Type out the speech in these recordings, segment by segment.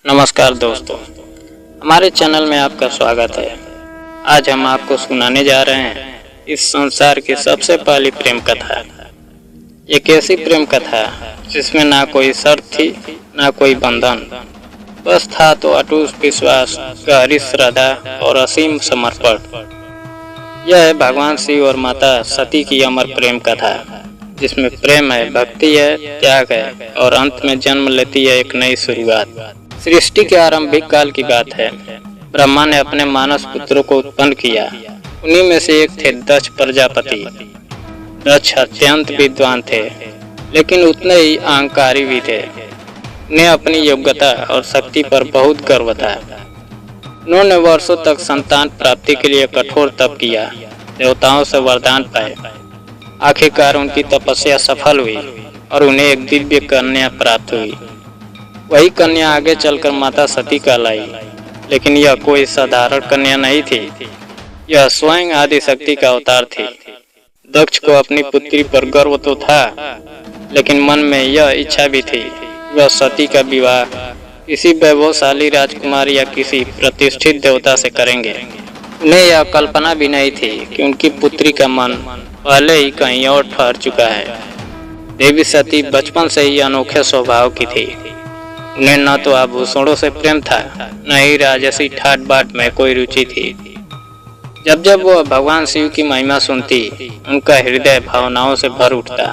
नमस्कार दोस्तों, हमारे चैनल में आपका स्वागत है। आज हम आपको सुनाने जा रहे हैं इस संसार की सबसे पहली प्रेम कथा। एक ऐसी प्रेम कथा जिसमें ना कोई शर्त थी ना कोई बंधन, बस था तो अटूट विश्वास, गहरी श्रद्धा और असीम समर्पण। यह है भगवान शिव और माता सती की अमर प्रेम कथा, जिसमें प्रेम है, भक्ति है, त्याग है और अंत में जन्म लेती है एक नई शुरुआत। सृष्टि के आरंभिक काल की बात है। ब्रह्मा ने अपने मानस पुत्रों को उत्पन्न किया। उन्हीं में से एक थे दक्ष प्रजापति। दक्ष अत्यंत विद्वान थे, लेकिन उतने ही अहंकारी भी थे। उन्हें अपनी योग्यता और शक्ति पर बहुत गर्व था। उन्होंने वर्षों तक संतान प्राप्ति के लिए कठोर तप किया, देवताओं से वरदान पाए। आखिरकार उनकी तपस्या सफल हुई और उन्हें एक दिव्य कन्या प्राप्त हुई। वही कन्या आगे चलकर माता सती कहलाई, लेकिन यह कोई साधारण कन्या नहीं थी। यह स्वयं आदि शक्ति का अवतार थी। दक्ष को अपनी पुत्री पर गर्व तो था, लेकिन मन में यह इच्छा भी थी वह सती का विवाह किसी वैभवशाली राजकुमार या किसी प्रतिष्ठित देवता से करेंगे। उन्हें यह कल्पना भी नहीं थी कि उनकी पुत्री का मन पहले ही कहीं और ठहर चुका है। देवी सती बचपन से ही अनोखे स्वभाव की थी। उन्हें न तो आभूषणों से प्रेम था, न ही राजसी ठाट बाट में कोई रुचि थी। जब जब वह भगवान शिव की महिमा सुनती, उनका हृदय भावनाओं से भर उठता।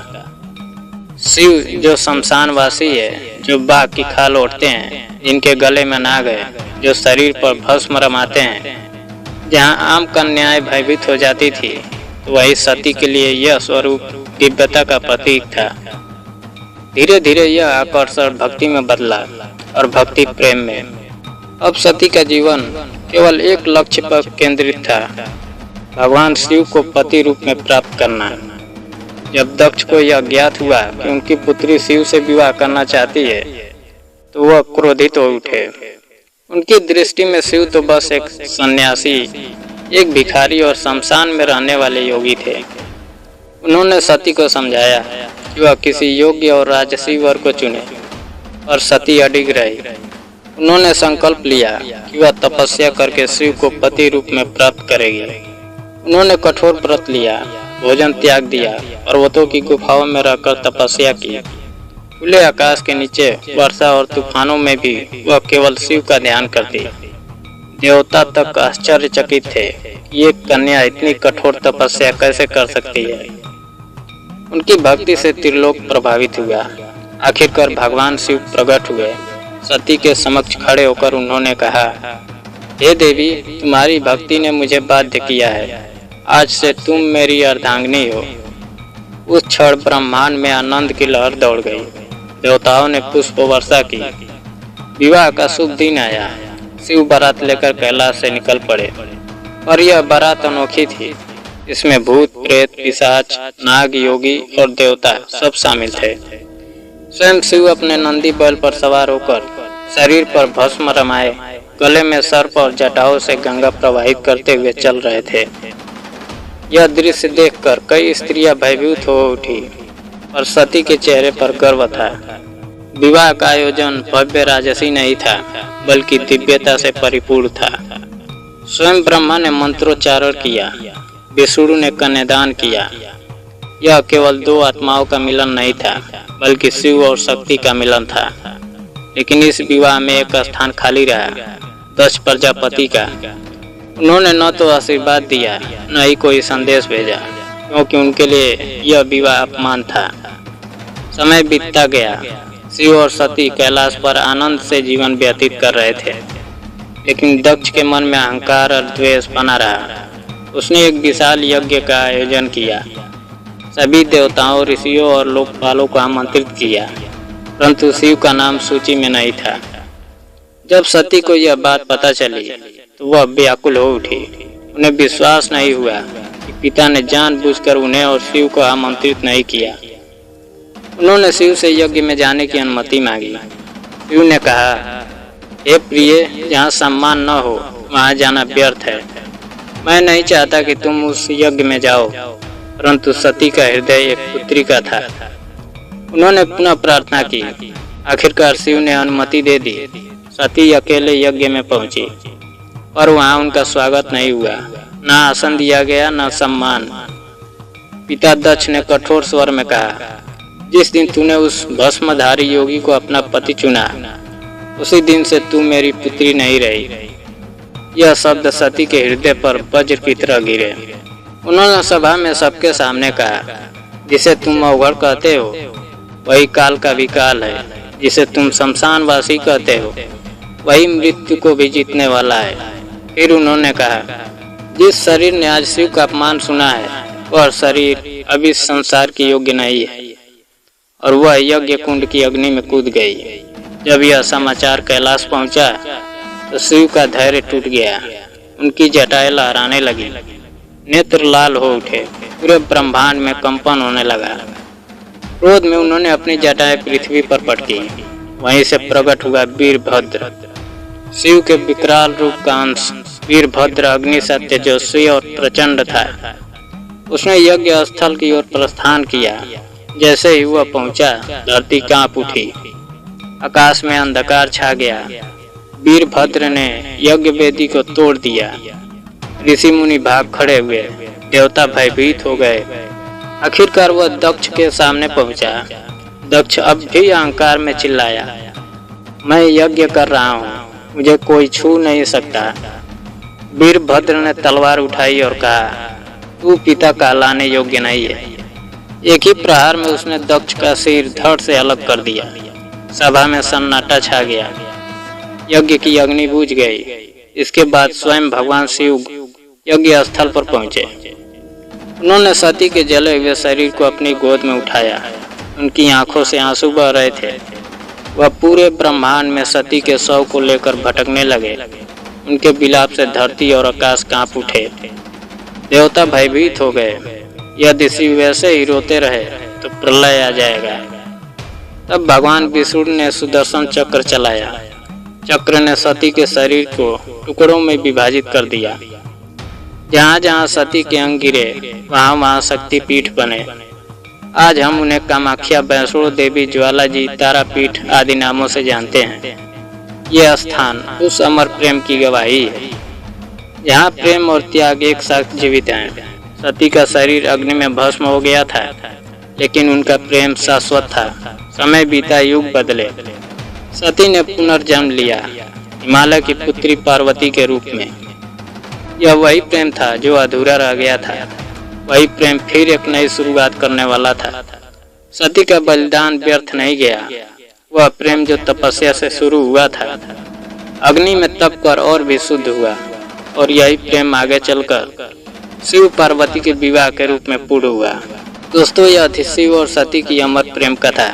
शिव जो शमशानवासी है, जो बाघ की खाल ओढ़ते हैं, जिनके गले में नाग है, जो शरीर पर भस्म रमाते हैं, जहाँ आम कन्याएं भयभीत हो जाती थी, तो वही सती के लिए यह स्वरूप दिव्यता का प्रतीक था। धीरे धीरे यह आकर्षण भक्ति में बदला और भक्ति प्रेम में। अब सती का जीवन केवल एक लक्ष्य पर केंद्रित था, भगवान शिव को पति रूप में प्राप्त करना। जब दक्ष को यह ज्ञात हुआ कि उनकी पुत्री शिव से विवाह करना चाहती है, तो वह क्रोधित हो उठे। उनकी दृष्टि में शिव तो बस एक सन्यासी, एक भिखारी और शमशान में रहने वाले योगी थे। उन्होंने सती को समझाया कि वह किसी योग्य और राजसी वर को चुने, और सती अडिग रही। उन्होंने संकल्प लिया कि वह तपस्या करके शिव को पति रूप में प्राप्त करेगी। उन्होंने कठोर व्रत लिया, भोजन त्याग दिया, पर्वतों की गुफाओं में रहकर तपस्या की। खुले आकाश के नीचे वर्षा और तूफानों में भी वह केवल शिव का ध्यान करती। देवता तक आश्चर्यचकित थे कि एक कन्या इतनी कठोर तपस्या कैसे कर सकती है। उनकी भक्ति से त्रिलोक प्रभावित हुआ। आखिरकार भगवान शिव प्रकट हुए। सती के समक्ष खड़े होकर उन्होंने कहा, हे देवी, तुम्हारी भक्ति ने मुझे बाध्य किया है। आज से तुम मेरी अर्धांगिनी हो। उस क्षण ब्रह्मांड में आनंद की लहर दौड़ गई। देवताओं ने पुष्प वर्षा की। विवाह का शुभ दिन आया। शिव बारात लेकर कैलाश से निकल पड़े, और यह बारात अनोखी थी। इसमें भूत, प्रेत, पिशाच, नाग, योगी और देवता सब शामिल थे। स्वयं शिव अपने नंदी बैल पर सवार होकर शरीर पर भस्म रमाए, गले में सर्प और जटाओं से गंगा प्रवाहित करते हुए चल रहे थे। यह दृश्य देखकर कई स्त्रियां भयभीत हो उठी, और सती के चेहरे पर गर्व था। विवाह का आयोजन भव्य राजसी नहीं था, बल्कि दिव्यता से परिपूर्ण था। स्वयं ब्रह्मा ने मंत्रोच्चारण किया, विष्णु ने कन्यादान किया। यह केवल दो आत्माओं का मिलन नहीं था, बल्कि शिव और शक्ति का मिलन था। लेकिन इस विवाह में एक स्थान खाली रहा, दक्ष प्रजापति का। उन्होंने न तो आशीर्वाद दिया, न ही कोई संदेश भेजा, क्योंकि उनके लिए यह विवाह अपमान था। समय बीतता गया। शिव और सती कैलाश पर आनंद से जीवन व्यतीत कर रहे थे, लेकिन दक्ष के मन में अहंकार और द्वेष बना रहा। उसने एक विशाल यज्ञ का आयोजन किया। सभी देवताओं, ऋषियों और लोकपालों को आमंत्रित किया, परंतु शिव का नाम सूची में नहीं था। जब सती को यह बात पता चली, तो वह व्याकुल हो उठी। उन्हें विश्वास नहीं हुआ कि पिता ने जानबूझकर उन्हें और शिव को आमंत्रित नहीं किया। उन्होंने शिव से यज्ञ में जाने की अनुमति मांगी। शिव ने कहा, हे प्रिय, जहाँ सम्मान न हो वहाँ जाना व्यर्थ है। मैं नहीं चाहता कि तुम उस यज्ञ में जाओ, परंतु सती का हृदय एक पुत्री का था। उन्होंने पुनः प्रार्थना की। आखिरकार शिव ने अनुमति दे दी। सती अकेले यज्ञ में पहुंची, पर वहां उनका स्वागत नहीं हुआ। न आसन दिया गया, न सम्मान। पिता दक्ष ने कठोर स्वर में कहा, जिस दिन तूने उस भस्मधारी योगी को अपना पति चुना, उसी दिन से तू मेरी पुत्री नहीं रही। यह शब्द सती के हृदय पर वज्र की तरह गिरे। उन्होंने सभा में सबके सामने कहा, जिसे तुम अवघड़ कहते हो वही काल का विकाल है, जिसे तुम शमशानवासी कहते हो वही मृत्यु को भी जीतने वाला है। फिर उन्होंने कहा, जिस शरीर ने आज शिव का अपमान सुना है, वह शरीर अभी संसार के योग्य नहीं है। और वह यज्ञ कुंड की अग्नि में कूद गई। जब यह समाचार कैलाश पहुंचा तो शिव का धैर्य टूट गया। उनकी जटाएं लहराने लगी, नेत्र लाल हो उठे, पूरे ब्रह्मांड में कंपन होने लगा। क्रोध में उन्होंने अपनी जटाएं पृथ्वी पर पटकी। वहीं से प्रकट हुआ वीरभद्र, शिव के विकराल रूप का अंश। वीरभद्र अग्नि सा तेजस्वी और प्रचंड था। उसने यज्ञ स्थल की ओर प्रस्थान किया। जैसे ही वह पहुंचा, धरती कांप उठी, आकाश में अंधकार छा गया। वीरभद्र ने यज्ञ वेदी को तोड़ दिया। ऋषि मुनि भाग खड़े हुए, देवता भयभीत हो गए। आखिरकार वह दक्ष के सामने पहुंचा। दक्ष अब भी अहंकार में चिल्लाया, मैं यज्ञ कर रहा हूँ, मुझे कोई छू नहीं सकता। वीरभद्र ने तलवार उठाई और कहा, तू पिता कहलाने योग्य नहीं है। एक ही प्रहार में उसने दक्ष का सिर धड़ से अलग कर दिया। सभा में सन्नाटा छा गया। यज्ञ की अग्नि बुझ गई। इसके बाद स्वयं भगवान शिव यज्ञ स्थल पर पहुंचे। उन्होंने सती के जले हुए शरीर को अपनी गोद में उठाया। उनकी आंखों से आंसू बह रहे थे। वह पूरे ब्रह्मांड में सती के शव को लेकर भटकने लगे। उनके विलाप से धरती और आकाश कांप उठे। देवता भयभीत हो गए। यदि शिव वैसे ही रोते रहे तो प्रलय आ जाएगा। तब भगवान विष्णु ने सुदर्शन चक्र चलाया। चक्र ने सती के शरीर को टुकड़ों में विभाजित कर दिया। जहाँ जहाँ सती के अंग गिरे, वहाँ वहाँ शक्तिपीठ बने। आज हम उन्हें कामाख्या, वैष्णो देवी, ज्वाला जी, तारापीठ आदि नामों से जानते हैं। ये स्थान उस अमर प्रेम की गवाही है, जहाँ प्रेम और त्याग एक साथ जीवित हैं। सती का शरीर अग्नि में भस्म हो गया था, लेकिन उनका प्रेम शाश्वत था। समय बीता, युग बदले, सती ने पुनर्जन्म लिया, हिमालय की पुत्री पार्वती के रूप में। यह वही प्रेम था जो अधूरा रह गया था। वही प्रेम फिर एक नई शुरुआत करने वाला था। सती का बलिदान व्यर्थ नहीं गया। वह प्रेम जो तपस्या से शुरू हुआ था, अग्नि में तप कर और भी शुद्ध हुआ। और यही प्रेम आगे चलकर शिव पार्वती के विवाह के रूप में पूर्ण हुआ। दोस्तों, यह थी शिव और सती की अमर प्रेम कथा।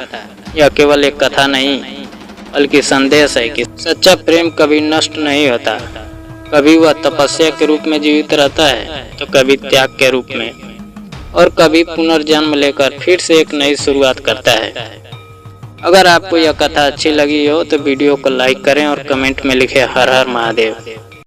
यह केवल एक कथा नहीं, बल्कि संदेश है कि सच्चा प्रेम कभी नष्ट नहीं होता। कभी वह तपस्या के रूप में जीवित रहता है, तो कभी त्याग के रूप में, और कभी पुनर्जन्म लेकर फिर से एक नई शुरुआत करता है। अगर आपको यह कथा अच्छी लगी हो तो वीडियो को लाइक करें और कमेंट में लिखें हर हर महादेव।